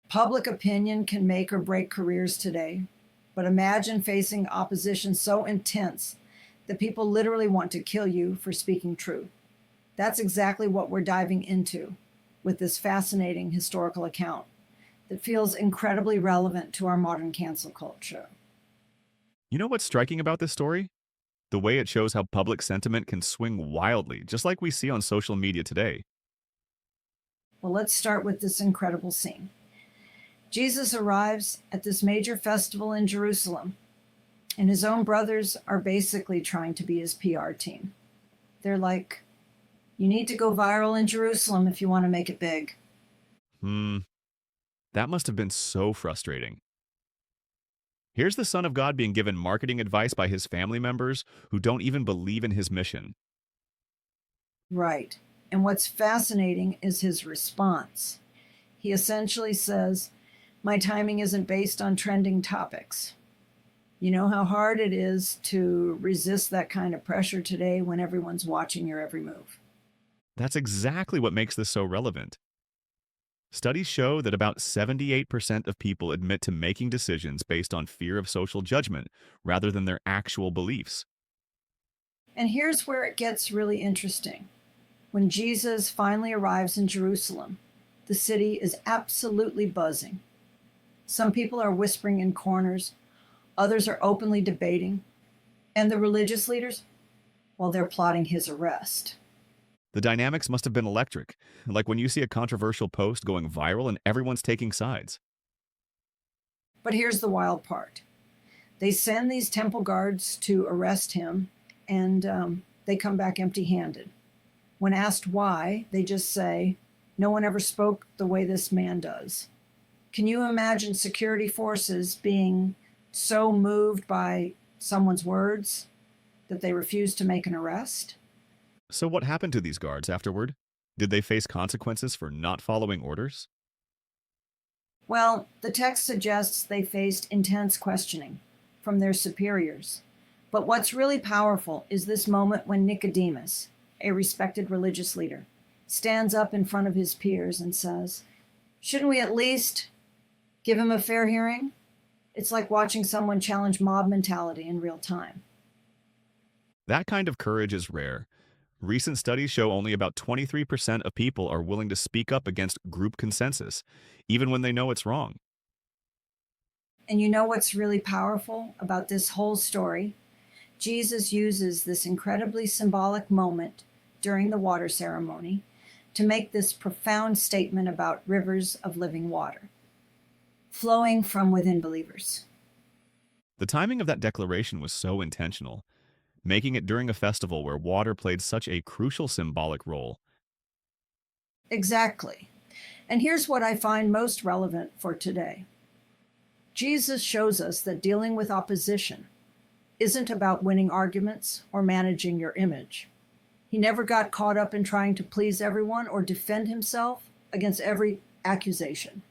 Public opinion can make or break careers today, but imagine facing opposition so intense that people literally want to kill you for speaking truth. That's exactly what we're diving into with this fascinating historical account that feels incredibly relevant to our modern cancel culture. You know what's striking about this story? The way it shows how public sentiment can swing wildly, just like we see on social media today. Well, let's start with this incredible scene. Jesus arrives at this major festival in Jerusalem, and his own brothers are basically trying to be his PR team. They're like, you need to go viral in Jerusalem if you want to make it big. Hmm, that must have been so frustrating. Here's the Son of God being given marketing advice by his family members who don't even believe in his mission. Right. And what's fascinating is his response. He essentially says, my timing isn't based on trending topics. You know how hard it is to resist that kind of pressure today when everyone's watching your every move. That's exactly what makes this so relevant. Studies show that about 78% of people admit to making decisions based on fear of social judgment rather than their actual beliefs. And here's where it gets really interesting. When Jesus finally arrives in Jerusalem, the city is absolutely buzzing. Some people are whispering in corners, others are openly debating, and the religious leaders, well, they're plotting his arrest. The dynamics must have been electric, like when you see a controversial post going viral and everyone's taking sides. But here's the wild part. They send these temple guards to arrest him, and they come back empty-handed. When asked why, they just say, no one ever spoke the way this man does. Can you imagine security forces being so moved by someone's words that they refuse to make an arrest? So, what happened to these guards afterward? Did they face consequences for not following orders? Well, the text suggests they faced intense questioning from their superiors. But what's really powerful is this moment when Nicodemus, a respected religious leader, stands up in front of his peers and says, shouldn't we at least give him a fair hearing? It's like watching someone challenge mob mentality in real time. That kind of courage is rare. Recent studies show only about 23% of people are willing to speak up against group consensus, even when they know it's wrong. And you know what's really powerful about this whole story? Jesus uses this incredibly symbolic moment during the water ceremony to make this profound statement about rivers of living water flowing from within believers. The timing of that declaration was so intentional, making it during a festival where water played such a crucial symbolic role. Exactly. And here's what I find most relevant for today. Jesus shows us that dealing with opposition isn't about winning arguments or managing your image. He never got caught up in trying to please everyone or defend himself against every accusation.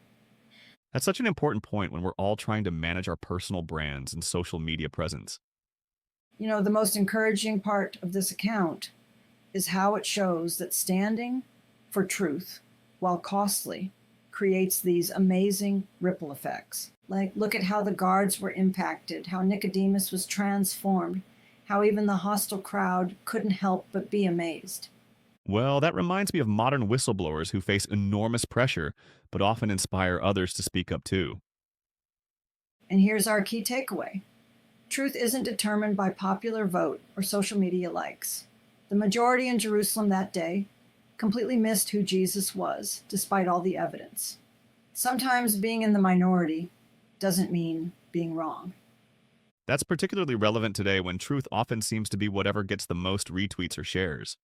That's such an important point when we're all trying to manage our personal brands and social media presence. You know, the most encouraging part of this account is how it shows that standing for truth, while costly, creates these amazing ripple effects. Like, look at how the guards were impacted, how Nicodemus was transformed, how even the hostile crowd couldn't help but be amazed. Well, that reminds me of modern whistleblowers who face enormous pressure, but often inspire others to speak up too. And here's our key takeaway. Truth isn't determined by popular vote or social media likes. The majority in Jerusalem that day completely missed who Jesus was, despite all the evidence. Sometimes being in the minority doesn't mean being wrong. That's particularly relevant today when truth often seems to be whatever gets the most retweets or shares.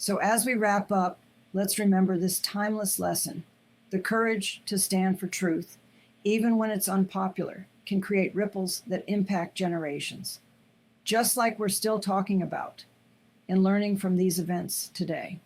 So as we wrap up, let's remember this timeless lesson. The courage to stand for truth, even when it's unpopular, can create ripples that impact generations, just like we're still talking about and learning from these events today.